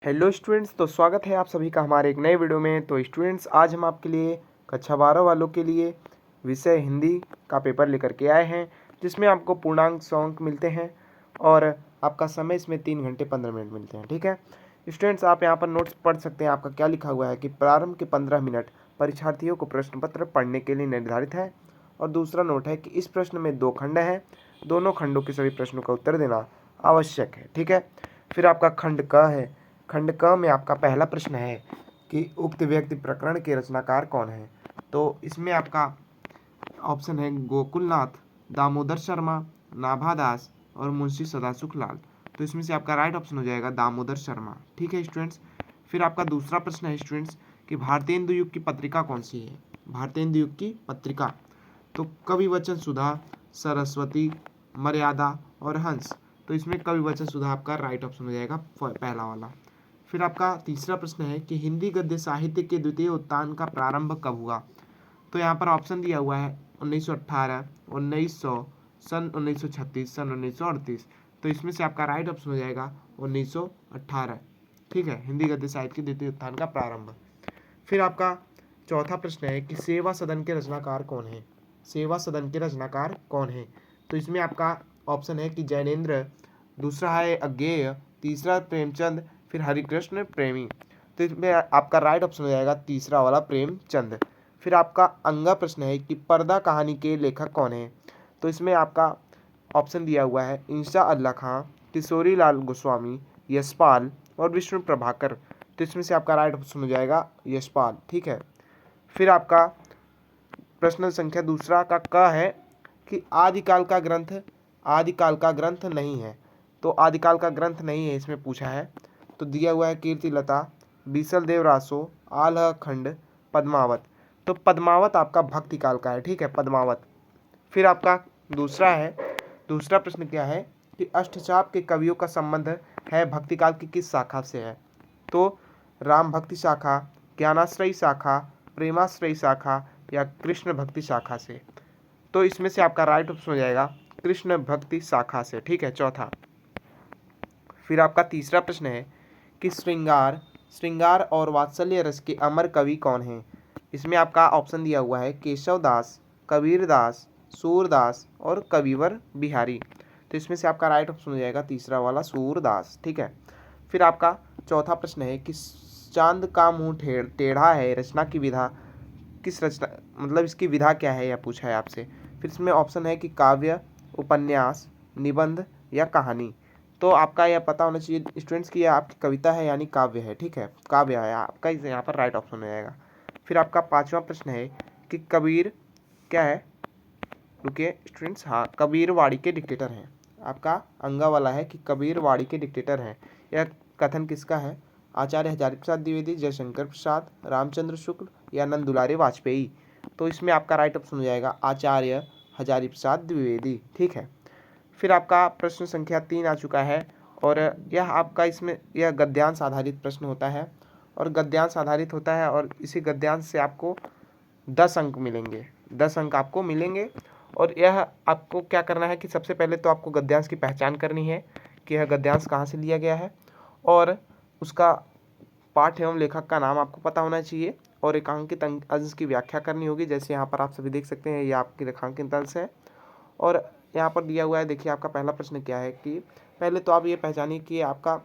Hello students, तो स्वागत है आप सभी का हमारे एक नए वीडियो में। तो स्टूडेंट्स, आज हम आपके लिए कक्षा 12 वालों के लिए विषय हिंदी का पेपर लेकर के आए हैं, जिसमें आपको पूर्णांक 100 अंक मिलते हैं और आपका समय इसमें 3 घंटे 15 मिनट मिलते हैं। ठीक है स्टूडेंट्स, आप यहाँ पर नोट्स पढ़ सकते हैं। आपका क्या लिखा हुआ है कि प्रारंभ के 15 मिनट परीक्षार्थियों को प्रश्न पत्र पढ़ने के लिए निर्धारित है। और दूसरा नोट है कि इस प्रश्न में 2 खंड हैं, दोनों खंडों के सभी प्रश्नों का उत्तर देना आवश्यक है। ठीक है, फिर आपका खंड क है। खंड क में आपका पहला प्रश्न है कि उक्त व्यक्ति प्रकरण के रचनाकार कौन है। तो इसमें आपका ऑप्शन है गोकुलनाथ, दामोदर शर्मा, नाभादास और मुंशी सदासुख लाल। तो इसमें से आपका राइट ऑप्शन हो जाएगा दामोदर शर्मा। ठीक है स्टूडेंट्स, फिर आपका दूसरा प्रश्न है स्टूडेंट्स कि भारतेंदु युग की पत्रिका कौन सी है। भारतेंदु युग की पत्रिका तो कवि वचन सुधा, सरस्वती, मर्यादा और हंस। तो इसमें कवि वचन सुधा आपका राइट ऑप्शन हो जाएगा, पहला वाला। फिर आपका तीसरा प्रश्न है कि हिंदी गद्य साहित्य के द्वितीय उत्थान का प्रारंभ कब हुआ। तो यहाँ पर ऑप्शन दिया हुआ है 1918, 1900, सन 1936, सन 1938। तो इसमें से आपका राइट ऑप्शन हो जाएगा 1918। ठीक है, हिंदी गद्य साहित्य के द्वितीय उत्थान का प्रारंभ। फिर आपका चौथा प्रश्न है कि सेवा सदन के रचनाकार कौन है। सेवा सदन के रचनाकार कौन है। तो इसमें आपका ऑप्शन है कि जैनेन्द्र, दूसरा है अज्ञेय, तीसरा प्रेमचंद, फिर हरिकृष्ण प्रेमी। तो इसमें आपका राइट ऑप्शन हो जाएगा तीसरा वाला प्रेमचंद। फिर आपका अंगा प्रश्न है कि पर्दा कहानी के लेखक कौन है। तो इसमें आपका ऑप्शन दिया हुआ है इंशा अल्लाह खां, किशोरी लाल गोस्वामी, यशपाल और विष्णु प्रभाकर। तो इसमें से आपका राइट ऑप्शन हो जाएगा यशपाल। ठीक है, फिर आपका प्रश्न संख्या दूसरा का क है कि आदिकाल का ग्रंथ नहीं है। तो आदिकाल का ग्रंथ नहीं है इसमें पूछा है। तो दिया हुआ है कीर्तिलता, बीसल देव रासो, आल्हा खंड, पद्मावत। तो पद्मावत आपका भक्ति काल का है। ठीक है, पद्मावत। फिर आपका दूसरा प्रश्न क्या है कि अष्टचाप के कवियों का संबंध है भक्ति काल की किस शाखा से है। तो राम भक्ति शाखा, ज्ञानाश्रयी शाखा, प्रेमाश्रयी शाखा या कृष्ण भक्ति शाखा से। तो इसमें से आपका राइट ऑप्शन हो जाएगा कृष्ण भक्ति शाखा से। ठीक है, चौथा। फिर आपका तीसरा प्रश्न है कि श्रृंगार और वात्सल्य रस के अमर कवि कौन हैं। इसमें आपका ऑप्शन दिया हुआ है केशव दास, कबीर दास, सूरदास और कविवर बिहारी। तो इसमें से आपका राइट ऑप्शन हो जाएगा तीसरा वाला सूरदास। ठीक है, फिर आपका चौथा प्रश्न है कि चांद का मुंह टेढ़ा है रचना की विधा किस रचना, मतलब इसकी विधा क्या है यह पूछा है आपसे। फिर इसमें ऑप्शन है कि काव्य, उपन्यास, निबंध या कहानी। तो आपका यह पता होना चाहिए स्टूडेंट्स की यह आपकी कविता है यानी काव्य है। ठीक है, काव्य है आपका, यहाँ पर राइट ऑप्शन हो जाएगा। फिर आपका पांचवा प्रश्न है कि कबीर क्या है, रुकिए स्टूडेंट्स, हाँ, कबीर वाड़ी के डिक्टेटर हैं। आपका अंगा वाला है कि कबीर वाड़ी के डिक्टेटर हैं। यह कथन किसका है, आचार्य हजारी प्रसाद द्विवेदी, जयशंकर प्रसाद, रामचंद्र शुक्ल या नंद दुलारे वाजपेयी। तो इसमें आपका राइट ऑप्शन हो जाएगा आचार्य हजारी प्रसाद द्विवेदी। ठीक है, फिर आपका प्रश्न संख्या 3 आ चुका है और यह आपका इसमें यह गद्यांश आधारित प्रश्न होता है और गद्यांश आधारित होता है और इसी गद्यांश से आपको 10 अंक मिलेंगे। 10 अंक आपको मिलेंगे और यह आपको क्या करना है कि सबसे पहले तो आपको गद्यांश की पहचान करनी है कि यह गद्यांश कहाँ से लिया गया है और उसका पाठ एवं लेखक का नाम आपको पता होना चाहिए और रेखांकित अंश की व्याख्या करनी होगी। जैसे यहाँ पर आप सभी देख सकते हैं, ये आपकी रेखांकित अंश है और यहाँ पर दिया हुआ है। देखिए आपका पहला प्रश्न क्या है कि पहले तो आप ये पहचानिए कि आपका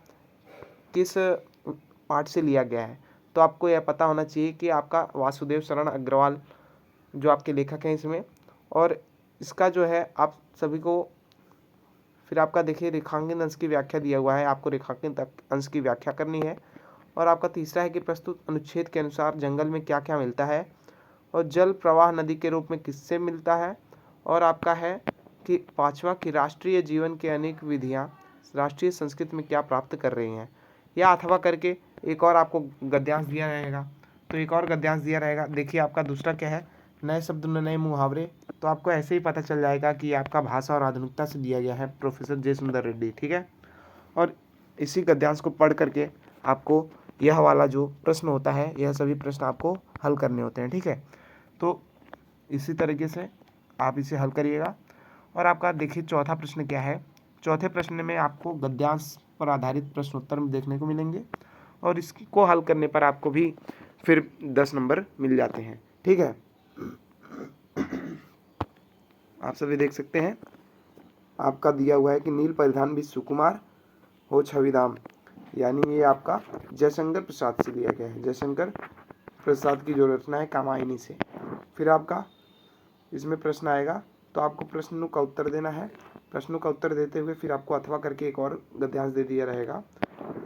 किस पाठ से लिया गया है। तो आपको यह पता होना चाहिए कि आपका वासुदेव शरण अग्रवाल जो आपके लेखक हैं इसमें, और इसका जो है आप सभी को। फिर आपका देखिए रेखांकित अंश की व्याख्या दिया हुआ है, आपको रेखांकित अंश की व्याख्या करनी है। और आपका तीसरा है कि प्रस्तुत अनुच्छेद के अनुसार जंगल में क्या क्या मिलता है और जल प्रवाह नदी के रूप में किससे मिलता है। और आपका है कि पांचवा कि राष्ट्रीय जीवन के अनेक विधियाँ राष्ट्रीय संस्कृति में क्या प्राप्त कर रही हैं। या अथवा करके एक और आपको गद्यांश दिया रहेगा। तो एक और गद्यांश दिया रहेगा। देखिए आपका दूसरा क्या है, नए शब्द नए मुहावरे। तो आपको ऐसे ही पता चल जाएगा कि आपका भाषा और आधुनिकता से दिया गया है, प्रोफेसर जे सुंदर रेड्डी। ठीक है, और इसी गद्यांश को पढ़ करके आपको यह वाला जो प्रश्न होता है, यह सभी प्रश्न आपको हल करने होते हैं। ठीक है, तो इसी तरीके से आप इसे हल करिएगा। और आपका देखिए चौथा प्रश्न क्या है। चौथे प्रश्न में आपको गद्यांश पर आधारित प्रश्नोत्तर देखने को मिलेंगे और इसको हल करने पर आपको भी फिर 10 नंबर मिल जाते हैं। ठीक है, आप सभी देख सकते हैं आपका दिया हुआ है कि नील परिधान भी सुकुमार हो छविधाम, यानी ये आपका जयशंकर प्रसाद से दिया गया है, जयशंकर प्रसाद की जो रचना है कामायनी से। फिर आपका इसमें प्रश्न आएगा तो आपको प्रश्नों का उत्तर देना है। प्रश्नों का उत्तर देते हुए फिर आपको अथवा करके एक और गद्यांश दे दिया रहेगा।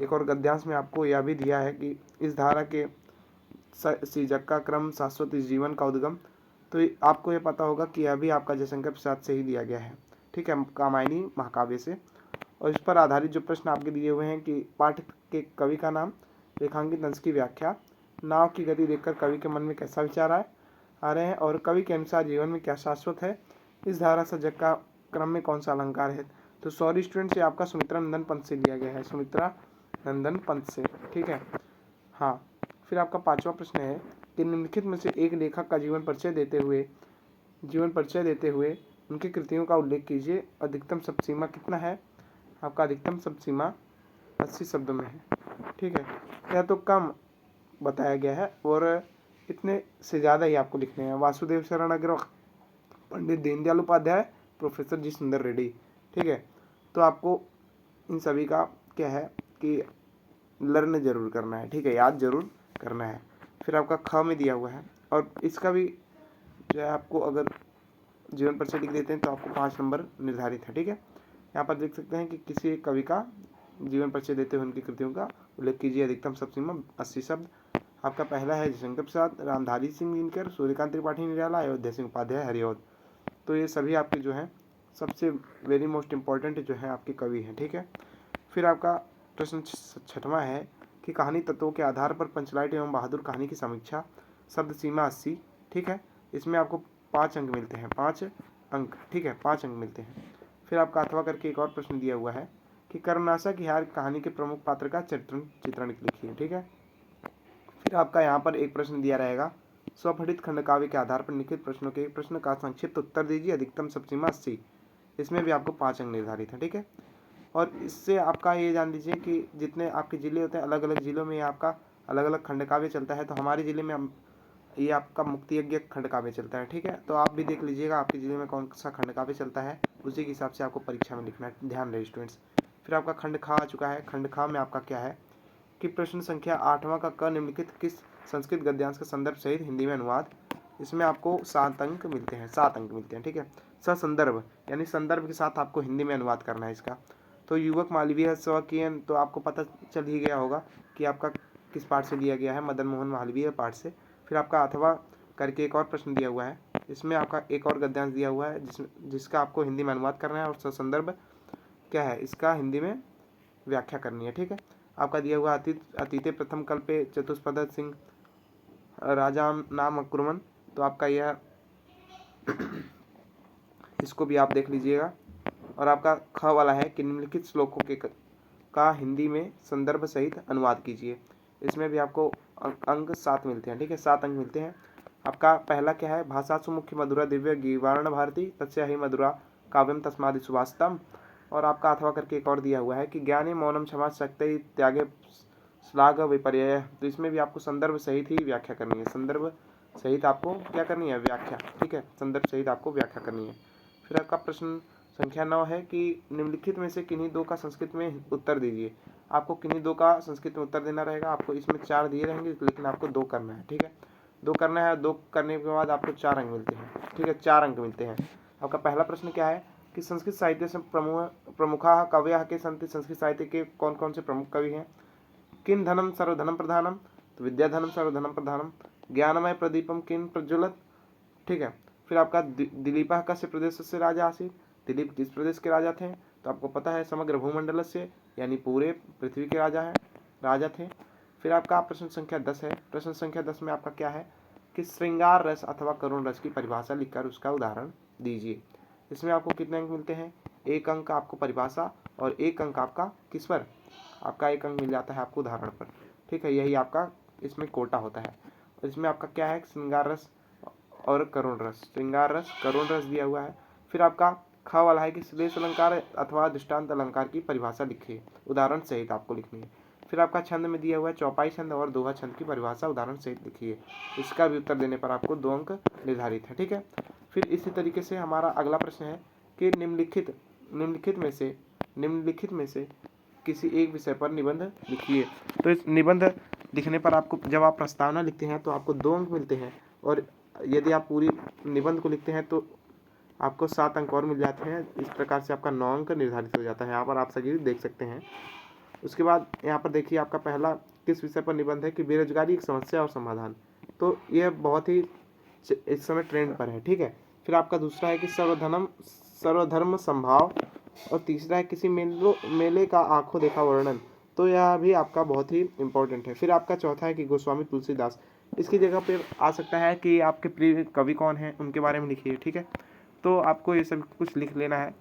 एक और गद्यांश में आपको यह भी दिया है कि इस धारा के सीजक का क्रम शाश्वत इस जीवन का उद्गम, तो आपको ये पता होगा कि यह भी आपका जयशंकर प्रसाद से ही दिया गया है। ठीक है, कामायनी महाकाव्य से। और इस पर आधारित जो प्रश्न आपके दिए हुए हैं कि पाठ के कवि का नाम, रेखांकित अंश की व्याख्या, नाव की गति देखकर कवि के मन में कैसा विचार आ रहे हैं, और कवि के अनुसार जीवन में क्या शाश्वत है, इस धारा सजग का क्रम में कौन सा अलंकार है। तो सॉरी स्टूडेंट, से आपका सुमित्रा नंदन पंत से लिया गया है, सुमित्रा नंदन पंत से। ठीक है, हाँ। फिर आपका 5वां प्रश्न है कि निम्नलिखित में से एक लेखक का जीवन परिचय देते हुए उनकी कृतियों का उल्लेख कीजिए। अधिकतम शब्द सीमा कितना है, आपका अधिकतम शब्द सीमा 80 शब्दों में है। ठीक है, यह तो कम बताया गया है और इतने से ज़्यादा ही आपको लिखने हैं। वासुदेव शरण अग्रवाल, पंडित दीनदयाल उपाध्याय, प्रोफेसर जी सुंदर रेड्डी। ठीक है, तो आपको इन सभी का क्या है कि लर्न जरूर करना है। ठीक है, याद जरूर करना है। फिर आपका ख में दिया हुआ है और इसका भी जो है आपको अगर जीवन परिचय लिख देते हैं तो आपको 5 नंबर निर्धारित है। ठीक है, यहाँ पर देख सकते हैं कि किसी एक कवि का जीवन परिचय देते हुए उनकी कृतियों का उल्लेख कीजिए। अधिकतम शब्द सीमा 80 शब्द। आपका पहला है जयशंकर प्रसाद, रामधारी सिंह दिनकर, सूर्यकांत त्रिपाठी निराला, अयोध्या सिंह उपाध्याय, हरिऔध। तो ये सभी आपके जो हैं सबसे वेरी मोस्ट इम्पॉर्टेंट जो है आपके कवि हैं। ठीक है, फिर आपका प्रश्न 6वां है कि कहानी तत्वों के आधार पर पंचलाइट एवं बहादुर कहानी की समीक्षा, शब्द सीमा 80। ठीक है, इसमें आपको 5 अंक मिलते हैं, 5 अंक। ठीक है, 5 अंक मिलते हैं। फिर आपका अथवा करके एक और प्रश्न दिया हुआ है कि कर्मनाशक हार कहानी के प्रमुख पात्र का चित्रण लिखिए। ठीक है, फिर आपका यहाँ पर एक प्रश्न दिया रहेगा, स्वपठित खंड काव्य के आधार पर लिखित प्रश्नों के एक प्रश्न का संक्षिप्त उत्तर दीजिए। अधिकतम शब्द सीमा 80। इसमें भी आपको 5 अंक निर्धारित है। ठीक है, और इससे आपका ये जान लीजिए कि जितने आपके ज़िले होते हैं, अलग अलग ज़िलों में आपका अलग अलग खंड काव्य चलता है। तो हमारे ज़िले में ये आपका मुक्ति यज्ञ खंड काव्य चलता है। ठीक है, तो आप भी देख लीजिएगा आपके ज़िले में कौन सा खंड काव्य चलता है, उसी के हिसाब से आपको परीक्षा में लिखना है, ध्यान रहे स्टूडेंट्स। फिर आपका खंड खा आ चुका है। खंड खा में आपका क्या है कि प्रश्न संख्या 8वां का क निम्नलिखित किस संस्कृत गद्यांश का संदर्भ सहित हिंदी में अनुवाद। इसमें आपको 7 अंक मिलते हैं, 7 अंक मिलते हैं। ठीक है, ससंदर्भ यानी संदर्भ के साथ आपको हिंदी में अनुवाद करना है इसका। तो युवक मालवीय स्वकीयन तो आपको पता चल ही गया होगा कि आपका किस पाठ से लिया गया है, मदन मोहन मालवीय पाठ से। फिर आपका अथवा करके एक और प्रश्न दिया हुआ है, इसमें आपका एक और गद्यांश दिया हुआ है जिसका आपको हिंदी में अनुवाद करना है और ससंदर्भ क्या है इसका हिंदी में व्याख्या करनी है। ठीक है, आपका दिया हुआ अतीते प्रथम कल्पे चतुष्पद सिंह राजा नाम अक्रुमन, तो आपका यह इसको भी आप देख लीजिएगा। और आपका ख वाला है कि निम्नलिखित श्लोकों का हिंदी में संदर्भ सहित अनुवाद कीजिए। इसमें भी आपको अंक 7 मिलते हैं। ठीक है, 7 अंक मिलते हैं। आपका पहला क्या है, भाषा सुमुख्य मधुरा दिव्य गीवार्ण भारती तस्या ही मधुरा काव्यम तस्मादि सुभाषितम। और आपका अथवा करके एक और दिया हुआ है कि ज्ञाने मौनम क्षमा शक्ति त्यागे श्लाघ विपर्यय। तो इसमें भी आपको संदर्भ सहित ही व्याख्या करनी है, संदर्भ सहित आपको क्या करनी है, व्याख्या। ठीक है, संदर्भ सहित आपको व्याख्या करनी है। फिर आपका प्रश्न संख्या 9 है कि निम्नलिखित में से किन्हीं 2 का संस्कृत में उत्तर दीजिए। आपको किन्हीं 2 का संस्कृत में उत्तर देना रहेगा। आपको इसमें 4 दिए रहेंगे लेकिन आपको 2 करना है। ठीक है, 2 करना है, 2 करने के बाद आपको 4 अंक मिलते हैं। ठीक है, 4 अंक मिलते हैं। आपका पहला प्रश्न क्या है कि संस्कृत साहित्य से प्रमुखा कवयः के संति, संस्कृत साहित्य के कौन कौन से प्रमुख कवि हैं। किन धनम सर्वधनम प्रधानम, तो विद्याधनम सर्वधनम प्रधानम। ज्ञानमय प्रदीपम किन प्रज्वलत। ठीक है, फिर आपका दिलीपः कस्य प्रदेश से राजा आसीत्, दिलीप किस प्रदेश के राजा थे, तो आपको पता है समग्र भूमंडल से यानी पूरे पृथ्वी के राजा थे। फिर आपका प्रश्न संख्या 10 है। प्रश्न संख्या 10 में आपका क्या है कि श्रृंगार रस अथवा करुण रस की परिभाषा लिखकर उसका उदाहरण दीजिए। इसमें आपको कितने अंक मिलते हैं, 1 अंक आपको परिभाषा और 1 अंक आपका किस पर, आपका 1 अंक मिल जाता है आपको उदाहरण पर। ठीक है, यही आपका इसमें कोटा होता है। इसमें आपका क्या है, श्रृंगार रस और करुण रस, श्रृंगार रस करुण रस दिया हुआ है। फिर आपका ख वाला है कि श्लेष अलंकार अथवा दृष्टांत अलंकार की परिभाषा लिखिए, उदाहरण सहित आपको लिखनी है। फिर आपका छंद में दिया हुआ है चौपाई छंद और दोहा छंद की परिभाषा उदाहरण सहित लिखिए। इसका भी उत्तर देने पर आपको 2 अंक निर्धारित है। ठीक है, फिर इसी तरीके से हमारा अगला प्रश्न है कि निम्नलिखित में से किसी एक विषय पर निबंध लिखिए। तो इस निबंध लिखने पर आपको, जब आप प्रस्तावना लिखते हैं तो आपको 2 अंक मिलते हैं, और यदि आप पूरी निबंध को लिखते हैं तो आपको 7 अंक और मिल जाते हैं। इस प्रकार से आपका 9 अंक निर्धारित हो जाता है। यहाँ पर आप सभी देख सकते हैं। उसके बाद यहाँ पर देखिए आपका पहला किस विषय पर निबंध है कि बेरोजगारी एक समस्या और समाधान। तो यह बहुत ही इस समय ट्रेंड पर है। ठीक है, फिर आपका दूसरा है कि सर्वधर्म संभाव, और तीसरा है किसी मेले का आंखों देखा वर्णन। तो यह भी आपका बहुत ही इंपॉर्टेंट है। फिर आपका चौथा है कि गोस्वामी तुलसीदास। इसकी जगह पे आ सकता है कि आपके प्रिय कवि कौन हैं, उनके बारे में लिखिए। ठीक है, तो आपको ये सब कुछ लिख लेना है।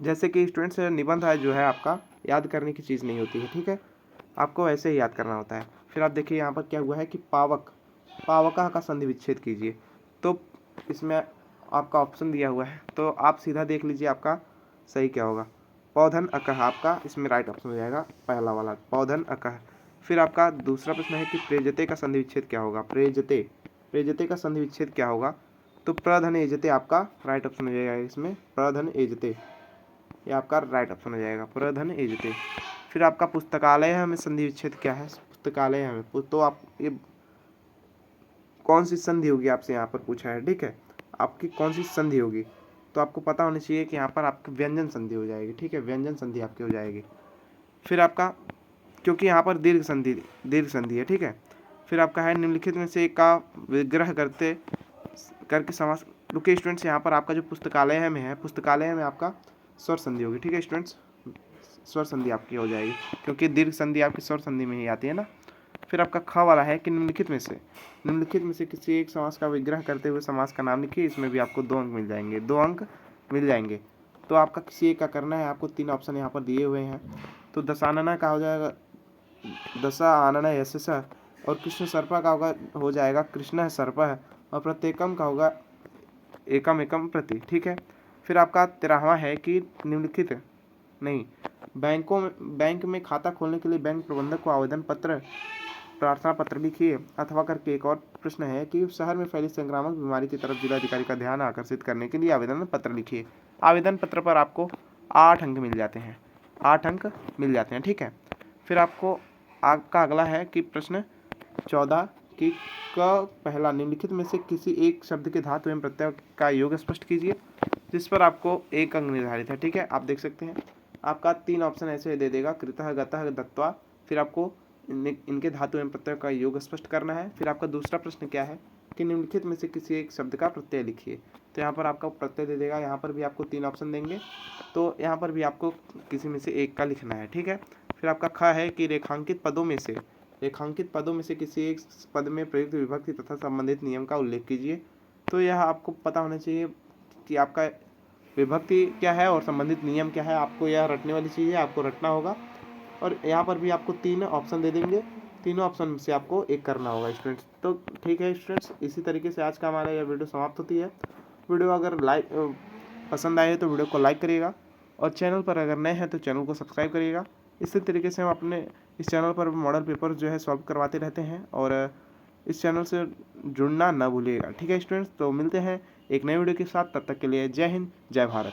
जैसे कि स्टूडेंट्स, निबंध है जो है आपका याद करने की चीज़ नहीं होती है। ठीक है, आपको ऐसे ही याद करना होता है। फिर आप देखिए यहाँ पर क्या हुआ है कि पावका का संधि विच्छेद कीजिए। तो इसमें आपका ऑप्शन दिया हुआ है, तो आप सीधा देख लीजिए आपका सही क्या होगा। पौधन अकह आपका इसमें राइट ऑप्शन हो जाएगा, पहला वाला पौधन अकह। फिर आपका दूसरा प्रश्न है कि प्रेजते का संधि विच्छेद क्या होगा। प्रेजते का संधि विच्छेद क्या होगा। तो प्रधन एजते आपका राइट ऑप्शन हो जाएगा इसमें, प्रधन एजते, ये आपका राइट ऑप्शन हो जाएगा, प्रधन एजते। फिर आपका पुस्तकालय हमें संधि विच्छेद क्या है। पुस्तकालय हमें, तो आप ये कौन सी संधि होगी आपसे यहाँ पर पूछा है। ठीक है, आपकी कौन सी संधि होगी, तो आपको पता होना चाहिए कि यहाँ पर आपकी व्यंजन संधि हो जाएगी। ठीक है, व्यंजन संधि आपकी हो जाएगी। फिर आपका, क्योंकि यहाँ पर दीर्घ संधि है। ठीक है, फिर आपका है निम्नलिखित में से एक का विग्रह करके समास। रुकिए स्टूडेंट्स, यहाँ पर आपका जो पुस्तकालय में है, पुस्तकालय में आपका स्वर संधि होगी। ठीक है स्टूडेंट्स, स्वर संधि आपकी हो जाएगी, क्योंकि दीर्घ संधि आपकी स्वर संधि में ही आती है ना। फिर आपका ख वाला है कि निम्नलिखित में से किसी एक समास का विग्रह करते हुए समास का नाम लिखिए। इसमें भी आपको 2 अंक मिल जाएंगे, 2 अंक मिल जाएंगे। तो आपका किसी एक का करना है। आपको 3 ऑप्शन यहाँ पर दिए हुए हैं। तो दशानना का हो जाएगा दशा आनना यश, और कृष्ण सर्पा का हो जाएगा कृष्ण सर्प, और प्रत्येकम का होगा एकम एकम प्रति। ठीक है, फिर आपका 13वां है कि निम्नलिखित बैंक में खाता खोलने के लिए बैंक प्रबंधक को आवेदन पत्र, प्रार्थना पत्र लिखिए। अथवा करके एक और प्रश्न है कि शहर में फैली संक्रामक बीमारी की तरफ जिलाधिकारी का ध्यान आकर्षित करने के लिए आवेदन पत्र लिखिए। आवेदन पत्र पर आपको 8 अंक मिल जाते हैं, 8 अंक मिल जाते हैं। ठीक है, फिर आपको आपका अगला है कि प्रश्न 14 कि पहला निम्नलिखित में से किसी एक शब्द के धातु एवं प्रत्यय का योग स्पष्ट कीजिए, जिस पर आपको 1 अंक निर्धारित है। ठीक है, आप देख सकते हैं आपका 3 ऑप्शन ऐसे दे देगा, कृतः गतः दत्वा। फिर आपको इनके धातु एवं प्रत्यय का योग स्पष्ट करना है। फिर आपका दूसरा प्रश्न क्या है कि निम्नलिखित में से किसी एक शब्द का प्रत्यय लिखिए। तो यहाँ पर आपका प्रत्यय दे देगा, यहाँ पर भी आपको 3 ऑप्शन देंगे, तो यहाँ पर भी आपको किसी में से एक का लिखना है। ठीक है, फिर आपका ख है कि रेखांकित पदों में से किसी एक पद में प्रयुक्त विभक्ति तथा संबंधित नियम का उल्लेख कीजिए। तो यह आपको पता होना चाहिए कि आपका विभक्ति क्या है और संबंधित नियम क्या है। आपको यह रटने वाली चीज़ है, आपको रटना होगा। और यहाँ पर भी आपको 3 ऑप्शन दे देंगे, तीनों ऑप्शन से आपको एक करना होगा स्टूडेंट्स। तो ठीक है स्टूडेंट्स, इसी तरीके से आज का हमारा यह वीडियो समाप्त होती है। वीडियो अगर पसंद आए तो वीडियो को लाइक करिएगा, और चैनल पर अगर नए हैं तो चैनल को सब्सक्राइब करिएगा। इसी तरीके से हम अपने इस चैनल पर मॉडल पेपर जो है सॉल्व करवाते रहते हैं, और इस चैनल से जुड़ना ना भूलिएगा। ठीक है स्टूडेंट्स, तो मिलते हैं एक नए वीडियो के साथ। तब तक के लिए जय हिंद, जय भारत।